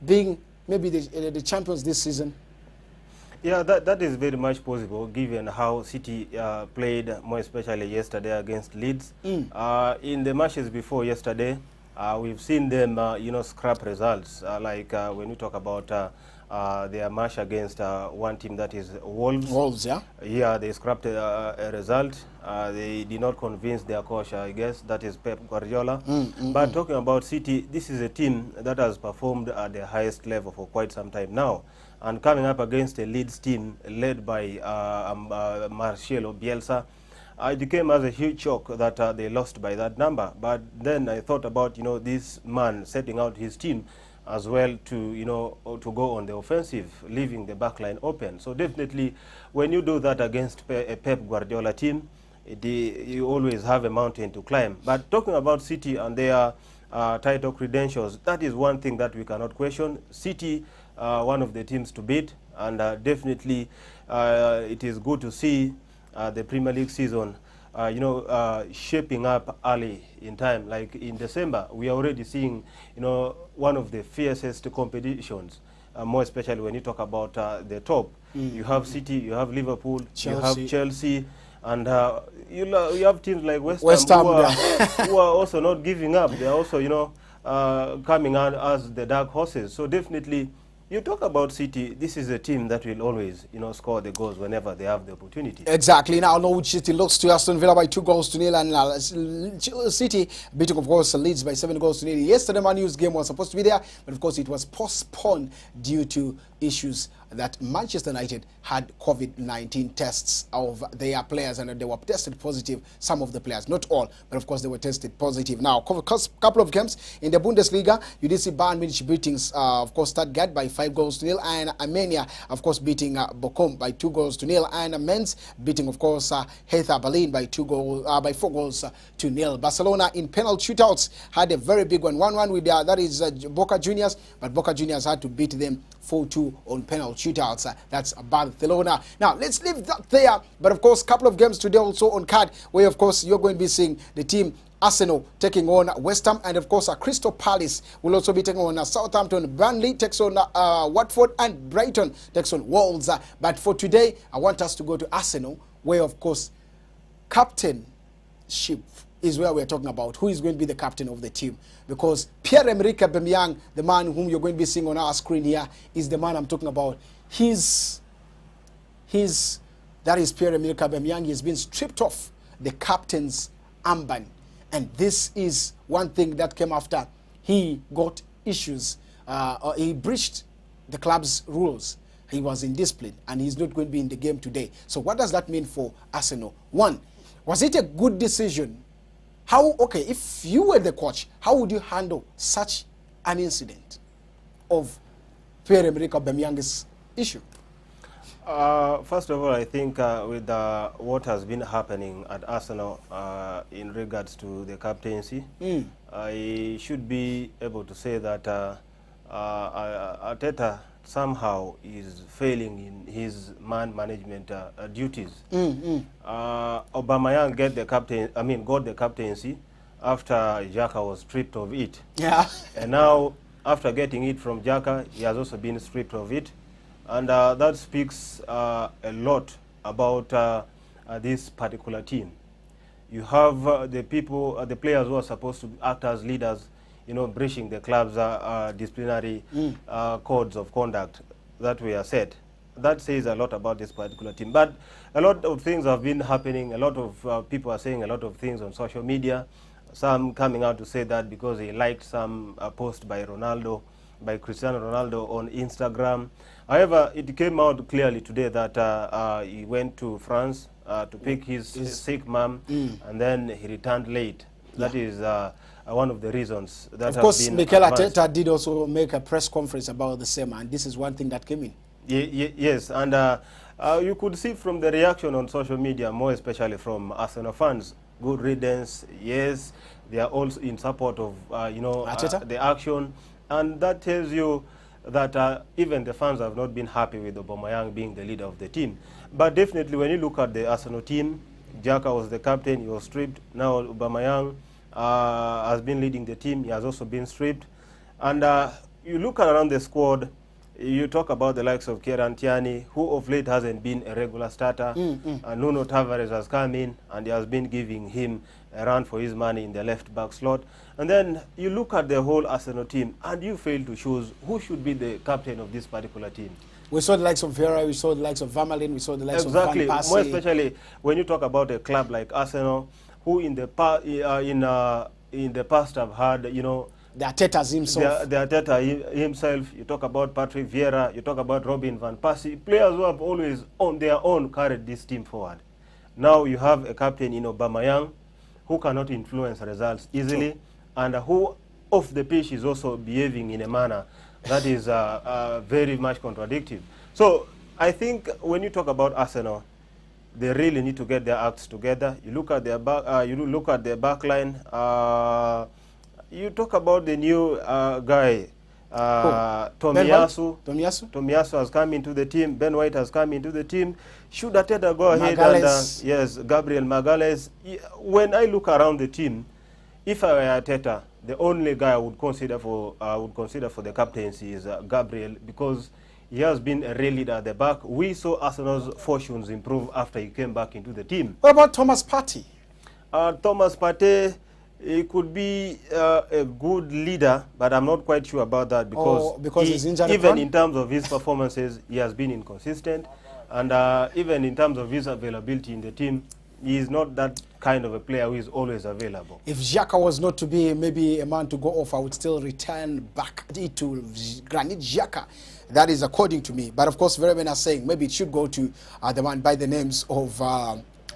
being maybe the champions this season? Yeah, that is very much possible given how City played, more especially yesterday against Leeds. In the matches before yesterday, we've seen them, scrap results. Like when we talk about their match against one team that is Wolves. Wolves, yeah. Yeah, they scrapped a result. They did not convince their coach, I guess, that is Pep Guardiola. But talking about City, this is a team that has performed at the highest level for quite some time now. And coming up against a Leeds team led by Marcelo Bielsa, it became as a huge shock that they lost by that number. But then I thought about, this man setting out his team as well to, to go on the offensive, leaving the back line open. So definitely, when you do that against a Pep Guardiola team, you always have a mountain to climb. But talking about City and their title credentials, that is one thing that we cannot question. City, one of the teams to beat, and definitely it is good to see the Premier League season shaping up early in time. Like in December, we are already seeing, one of the fiercest competitions, more especially when you talk about the top. You have City, you have Liverpool, Chelsea. You have Chelsea, and you have teams like West Ham who are also not giving up. They are also, coming out as the dark horses. So definitely, you talk about City, this is a team that will always, score the goals whenever they have the opportunity. Exactly. Now, Norwich City lost to Aston Villa by 2-0, and City beating, of course, Leeds by 7-0. Yesterday, Man U's game was supposed to be there, but of course, it was postponed due to issues that Manchester United had COVID-19 tests of their players, and they were tested positive, some of the players, not all, but of course they were tested positive. Now, a couple of games in the Bundesliga, you did see Bayern Munich beating, of course, Stuttgart by 5-0, and Armenia, of course, beating Bochum by 2-0, and Mainz beating, of course, Hertha Berlin by 4-0. Barcelona in penalty shootouts had a very big one, 1-1 with that is Boca Juniors, but Boca Juniors had to beat them 4-2 on penalty shootouts. That's Barcelona. Now, let's leave that there. But, of course, a couple of games today also on card, where, of course, you're going to be seeing the team Arsenal taking on West Ham. And, of course, Crystal Palace will also be taking on Southampton. Burnley takes on Watford. And Brighton takes on Wolves. But for today, I want us to go to Arsenal, where, of course, captainship is where we're talking about. Who is going to be the captain of the team? Because Pierre-Emerick Aubameyang, the man whom you're going to be seeing on our screen here, is the man I'm talking about. That is Pierre-Emerick Aubameyang. He has been stripped off the captain's armband. And this is one thing that came after he got issues. He breached the club's rules. He was indisciplined, and he's not going to be in the game today. So what does that mean for Arsenal? One, was it a good decision? If you were the coach, how would you handle such an incident of Pierre-Emerick Aubameyang's issue? First of all, I think with what has been happening at Arsenal in regards to the captaincy, I should be able to say that Arteta somehow is failing in his man management duties. Aubameyang got the captaincy after Xhaka was stripped of it. Yeah. And now, after getting it from Xhaka, he has also been stripped of it. And that speaks a lot about this particular team. You have the players who are supposed to act as leaders, breaching the club's disciplinary codes of conduct that we are set. That says a lot about this particular team. But a lot of things have been happening. A lot of people are saying a lot of things on social media. Some coming out to say that because they liked some post by Cristiano Ronaldo on Instagram. However, it came out clearly today that he went to France to pick his sick mom, and then he returned late. That is one of the reasons that Of course, has been Mikel advanced. Arteta did also make a press conference about the same, and this is one thing that came in. Yes, and you could see from the reaction on social media, more especially from Arsenal fans, good riddance, yes, they are also in support of, the action, and that tells you that even the fans have not been happy with Aubameyang being the leader of the team. But definitely when you look at the Arsenal team, Xhaka was the captain, he was stripped. Now Aubameyang has been leading the team, he has also been stripped. And you look around the squad, you talk about the likes of Kieran Tierney, who of late hasn't been a regular starter. Nuno Tavares has come in and he has been giving him a run for his money in the left back slot. And then you look at the whole Arsenal team and you fail to choose who should be the captain of this particular team. We saw the likes of Vieira, we saw the likes of Vermaelen, we saw the likes of Van Persie. More especially when you talk about a club like Arsenal, who in the past have had, the Arteta himself. The Arteta himself. You talk about Patrick Vieira, you talk about Robin Van Persie, players who have always on their own carried this team forward. Now you have a captain in Aubameyang who cannot influence results easily, and who off the pitch is also behaving in a manner that is very much contradictory. So I think when you talk about Arsenal, they really need to get their acts together. You look at their back, back line. You talk about the new guy, Tomiyasu. Tomiyasu has come into the team. Ben White has come into the team. Should Arteta go ahead and yes, Gabriel Magalhaes. When I look around the team, if I were Arteta, the only guy I would consider for the captaincy is Gabriel, because he has been a real leader at the back. We saw Arsenal's fortunes improve after he came back into the team. What about Thomas Partey? Thomas Partey, he could be a good leader, but I'm not quite sure about that because he's injured. Even in terms of his performances, he has been inconsistent, and even in terms of his availability in the team, he is not that kind of a player who is always available. If Xhaka was not to be maybe a man to go off, I would still return back to Granit Xhaka. That is according to me. But of course, very many are saying maybe it should go to the man by the names of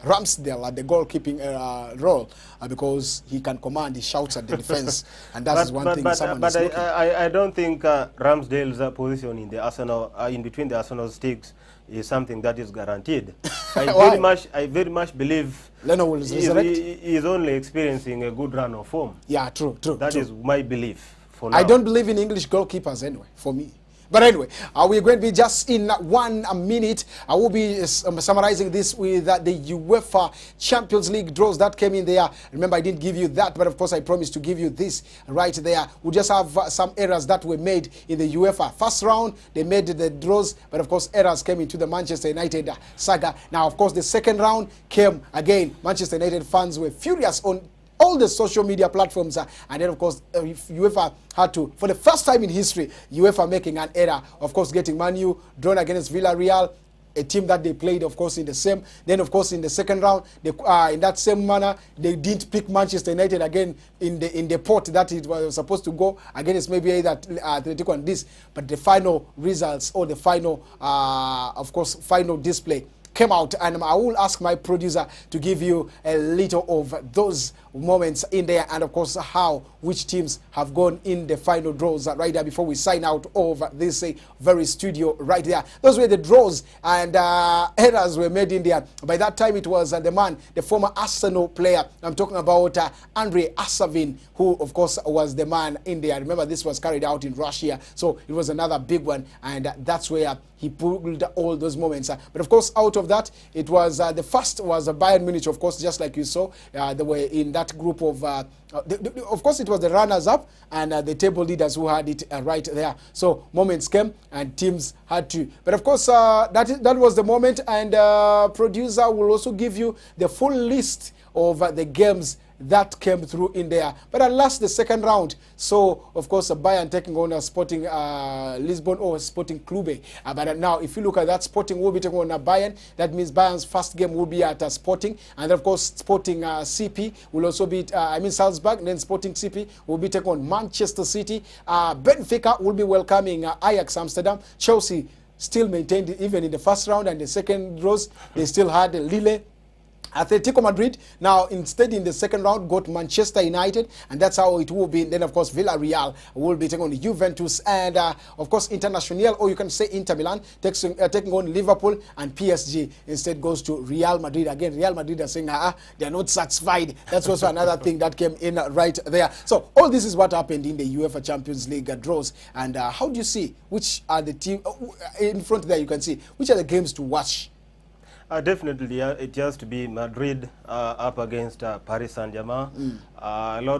Ramsdale at the goalkeeping role because he can command, he shouts at the defense, and that's one thing someone is looking. I don't think Ramsdale's position in the Arsenal, in between the Arsenal sticks, is something that is guaranteed. I very much believe Leno he is only experiencing a good run of form. Yeah, true. That is my belief for now. I don't believe in English goalkeepers anyway, for me. But anyway, we're going to be just in 1 minute. I will be summarizing this with the UEFA Champions League draws that came in there. Remember, I didn't give you that, but of course I promised to give you this right there. We just have some errors that were made in the UEFA. First round, they made the draws, but of course errors came into the Manchester United saga. Now, of course, the second round came again. Manchester United fans were furious on all the social media platforms, and then of course UEFA had to, for the first time in history, UEFA making an error, of course getting Man U drawn against Villarreal, a team that they played of course in the same. Then of course in the second round, they, in that same manner, they didn't pick Manchester United again in the pot that it was supposed to go against maybe either Atletico and this, but the final results or the final, of course, final display came out, and I will ask my producer to give you a little of those moments in there, and of course which teams have gone in the final draws right there before we sign out of this very studio right there. Those were the draws, and errors were made in there. By that time it was the former Arsenal player, I'm talking about Andrei Asavin, who of course was the man in there. Remember, this was carried out in Russia, so it was another big one, and that's where he pulled all those moments. But of course, out of that, it was the first was Bayern Munich, of course, just like you saw. They were in that group of, of course, it was the runners-up and the table leaders who had it right there. So moments came and teams had to. But of course, that was the moment, and producer will also give you the full list of the games that came through in there. But at last, the second round, so of course Bayern taking on Sporting Lisbon or Sporting Clube. But now if you look at that, Sporting will be taking on Bayern. That means Bayern's first game will be at Sporting, and then of course Sporting CP will also be Salzburg, and then Sporting CP will be taking on Manchester City. Benfica will be welcoming Ajax Amsterdam. Chelsea still maintained even in the first round, and the second draws they still had Lille Atletico Madrid now instead in the second round got Manchester United, and that's how it will be. Then of course Villarreal will be taking on Juventus, and of course Internacional, or you can say Inter Milan, taking on Liverpool, and PSG instead goes to Real Madrid. Again, Real Madrid are saying they are not satisfied. That's also another thing that came in right there. So all this is what happened in the UEFA Champions League draws, and how do you see which are the team in front there? You can see which are the games to watch. Definitely, it has to be Madrid up against Paris Saint-Germain.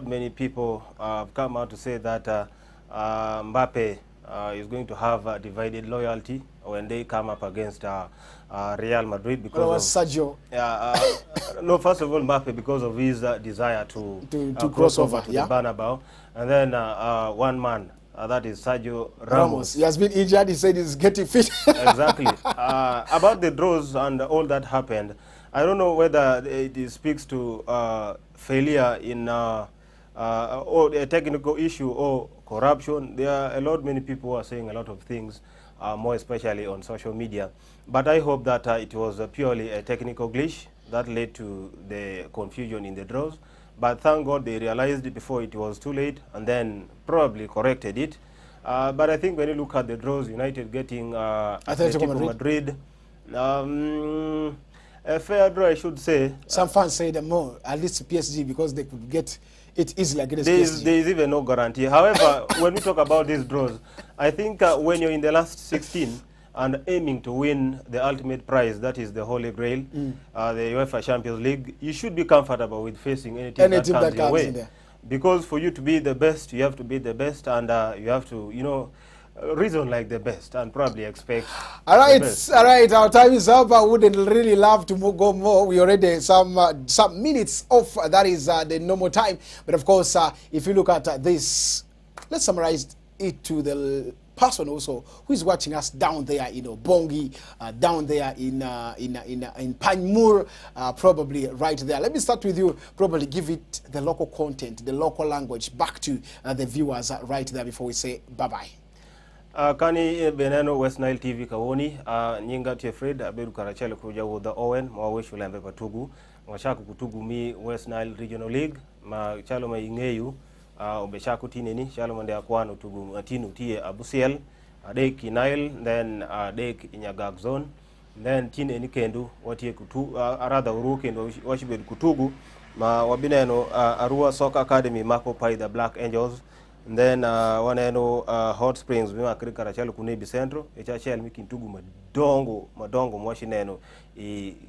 Many people have come out to say that Mbappe is going to have divided loyalty when they come up against Real Madrid because of Sergio. No, first of all, Mbappe because of his desire to cross over to the Bernabeu, and then one man. That is Sergio Ramos. He has been injured. He said he's getting fit. Exactly. About the draws and all that happened, I don't know whether it speaks to failure in or a technical issue or corruption. There are many people who are saying a lot of things, more especially on social media. But I hope that it was purely a technical glitch that led to the confusion in the draws. But thank God they realized it before it was too late, and then probably corrected it. But I think when you look at the draws, United getting Atletico Madrid, a fair draw, I should say. Some fans say them more, at least PSG, because they could get it easily against PSG. There is even no guarantee. However, when we talk about these draws, I think when you're in the last 16, and aiming to win the ultimate prize, that is the Holy Grail, the UEFA Champions League, you should be comfortable with facing any team that comes your way. In because for you to be the best, you have to be the best, and you have to, reason like the best, and probably expect all right, our time is up. I wouldn't really love to go more. We already some minutes off. That is the normal time. But of course, if you look at this, let's summarize it to the person also who is watching us down there in Bongi, down there in Panmure, probably right there. Let me start with you. Probably give it the local content, the local language back to the viewers right there before we say bye-bye. Kani beneno West Nile TV kawoni nyinga Tiefred abedu karachele kuja wuda Owen mwaweshu lembe patugu mwashaku kutugu mi West Nile Regional League ma chalo ma ingeyu obeshaku tineni chalo mande akwano tugu atinu tie abusiel adek Nile, then adek Inyagag zone, then tineni kendu watie kutu arada uru kendo washibedu kutugu ma wabineno Arua Soccer Academy mako pai the Black Angels. And then waneno Hot Springs bima krika chalo kunebi centro echachel mikintugu madongo mwashineno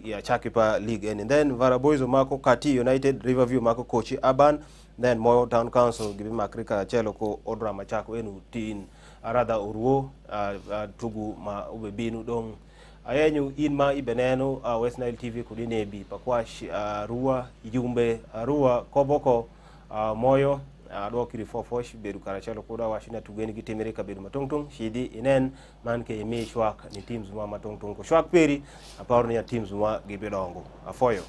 ya Chakipa League, and then Varaboizo mako Kati United, Riverview mako Kochi Urban, then Moyo Town Council gibima krika chalo ko Odra Machako enu tin arada uruo tugu ma ubebinu dong ayenyu inma ibeneno West Nile TV kudinebi pakwash Arua Yumbe Arua Koboko Moyo adwokiri fofosh bedu karachalo kuda washina tugeni gitemereka bedu matongtong shidi inen manke ime shwak ni teams mwa matongtong ko shwak peri aparni ya teams mwa gibedongo afoyo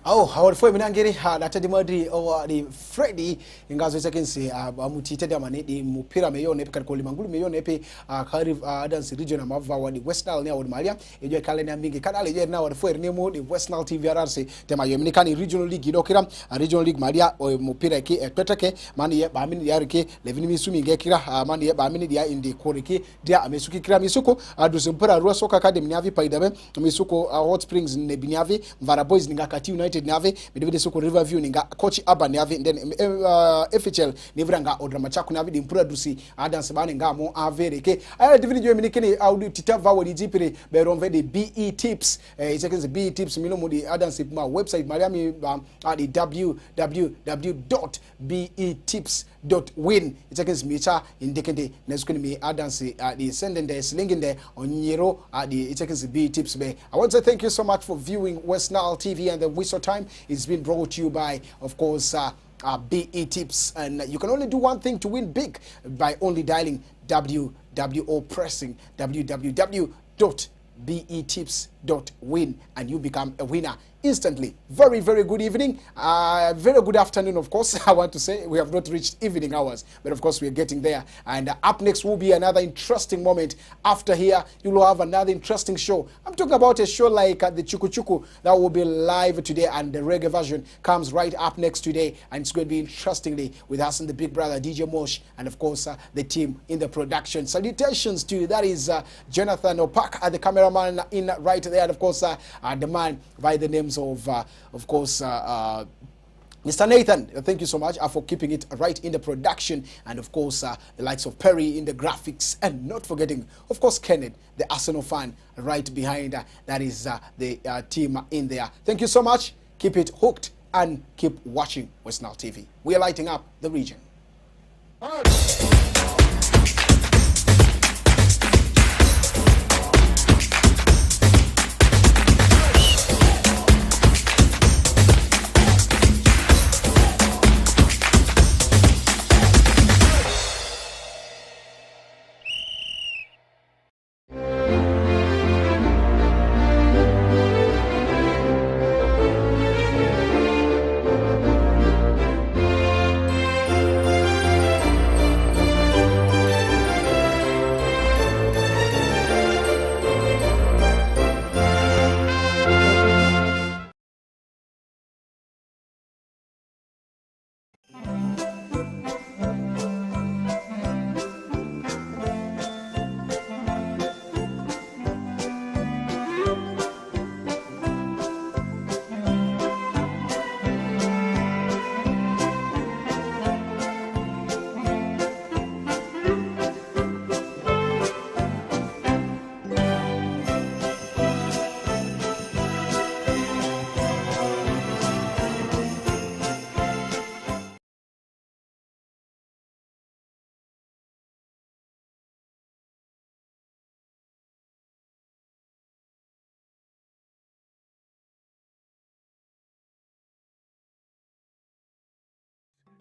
hawar foi minangiri data di madri o di Freddy ingazo sekensi amutite da mane di mupira meyone pe kalikoli mangulu meyone pe kari dance region amava wa di West Nile ne awon malia ejo kale na mingi kanale je na wa foi ne mo di West Nile TV RC tema yemni kan regional league dokira regional league malia o mupira ke ekpeteke mani ye ba mini ya rike levini misumi nge kira mani ye ba mini dia indi koreke dia amesuki kira misuko aduse mpira Arua Soccer Academy nyavi paidabe misuko Hot Springs ne binyavi Varaboys ninga Kati United nave midivide suko Riverview ninga Kochi Urban nave, then FHL nivranga Odra Machako nave di mpura dusi dance bane nga mo avereke aya divide jo minikeni audio titava wodi jipire be ronve de BE tips isekens BE tips mino modi dance ma website mariami at www.betips.win isekens micha indekende nesukuni mi dance the sending the slinging the onyero the isekens BE tips be. I want to thank you so much for viewing West Nile TV, and the Whistle Time is being brought to you by, of course, BE Tips. And you can only do one thing to win big by only dialing WWO, pressing www.betips.win, and you become a winner instantly. Very, very good evening. Very good afternoon, of course. I want to say we have not reached evening hours, but of course we are getting there. And up next will be another interesting moment. After here, you will have another interesting show. I'm talking about a show like the Chuku Chuku that will be live today, and the reggae version comes right up next today, and it's going to be interestingly with us and the big brother DJ Mosh, and of course the team in the production. Salutations to that is Jonathan Opak, the cameraman in right there, and of course the man by the names of course Mr. Nathan. Thank you so much for keeping it right in the production, and of course the likes of Perry in the graphics, and not forgetting of course Kenneth, the Arsenal fan, right behind that is the team in there. Thank you so much. Keep it hooked and keep watching West Nile TV. We are lighting up the region.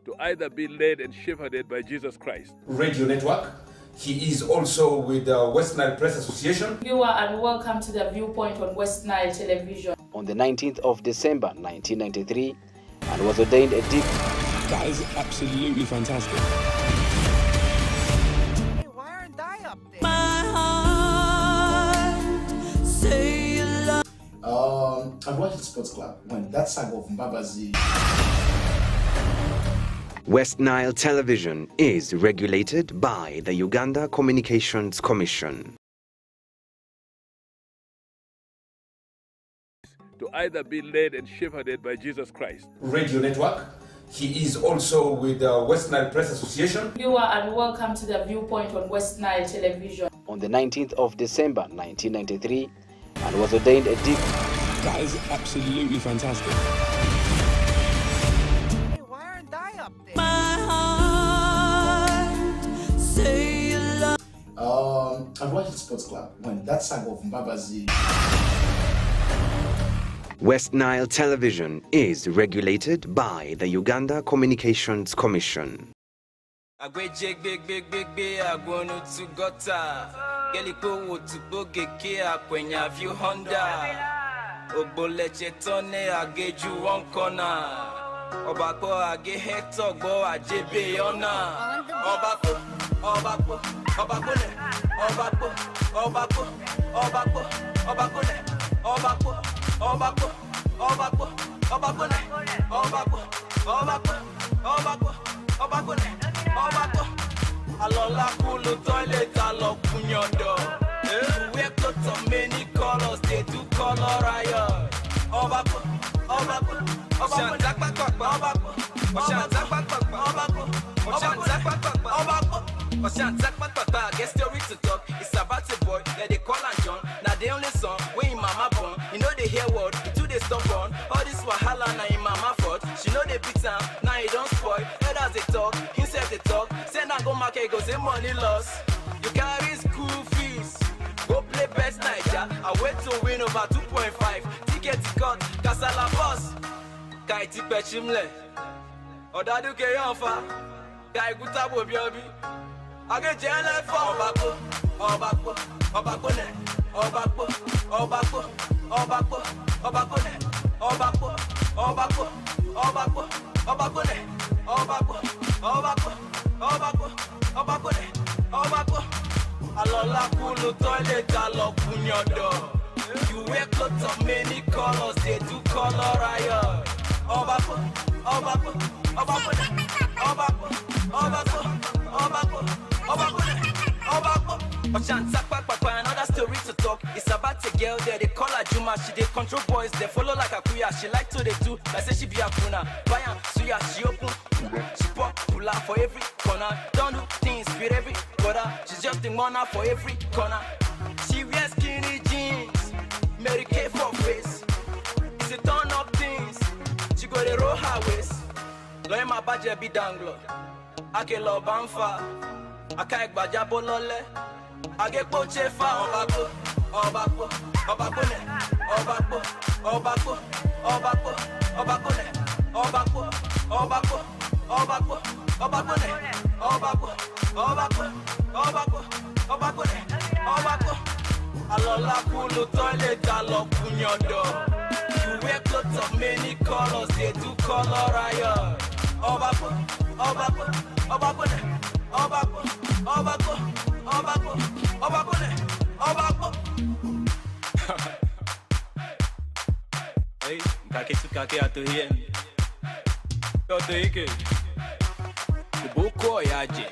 To either be led and shepherded by Jesus Christ. Radio Network. He is also with the West Nile Press Association. Viewer, and welcome to the Viewpoint on West Nile Television. On the 19th of December 1993, and was ordained a deep. That is absolutely fantastic. Hey, why aren't I up there? My heart, say you love. I've watched Sports Club when that saga of Mbabazi. West Nile Television is regulated by the Uganda Communications Commission. To either be led and shepherded by Jesus Christ. Radio Network. He is also with the West Nile Press Association. Viewer, and welcome to the Viewpoint on West Nile Television. On the 19th of December 1993, and was ordained a deep. That is absolutely fantastic. Hey, why aren't I up there? My heart, say you love. I've watched Sports Club when that saga of Mbabazi. West Nile Television is regulated by the Uganda Communications Commission. I go jig big I go no to gutter. Gelipo wo to bogeke akwenya view Honda. Ogboleche tone ageju one corner. Obako age heto go ajebe yona. Obako le. Alola kulu toilet alo kunyondo. We got so many colors, they do color riot. Obako. Get story to talk. It's about a boy that they call and John. Now the only song when mama born. You know they hear word, you they stubborn. All this wahala now in mama fault. She know they big time, now you don't spoil. Others they talk, himself they talk. Say now go market, go say money loss. You carry school fees. Go play best Niger. I wait to win over 2.5. Ticket cut, Kasala boss. Kai tipe chimle. Odadu ke yonfa. Kai gutabo biobi. Age jele for Obako ne. Obako ne. Obako, Obako, Obako, Obako, Obako, Obako, Obako, Obako, Obako. Alola kulu toilet alo kunyodo. You wear clothes of many colors, they do color riot. Obako, Obako, Obako, Obako, Obako, Obako, Obako, Obako. Oshanta Kwakwa, another story to talk. It's about a girl there, they call her Juma. She they control boys, they follow like a kuya. She like to they do, like say she be a kuna. Bayan, suya, she open. She pop, pull out for every corner. Don't do things with every brother. She's just the money for every corner. She wears skinny jeans, Mary Kay for face. It's a turn up things. She go the roll her waist. Loy my budget be danglo. I can love banfa. I can't bajabo lole. I get poche fa obako, obako, obako ne, obako, obako, obako, obako ne, obako, obako, obako, obako ne, obako, obako, obako, obako ne, obako. Alola kulu toilet alo kunyodo. You wear clothes of many colors, they do color riot. Obako, obako, obako ne, obako, obako, obako, obako ne, obako. Hey, kake atu hien. Yoto ike. Kubuku oyaje.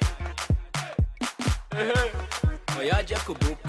Oyaje kubuku.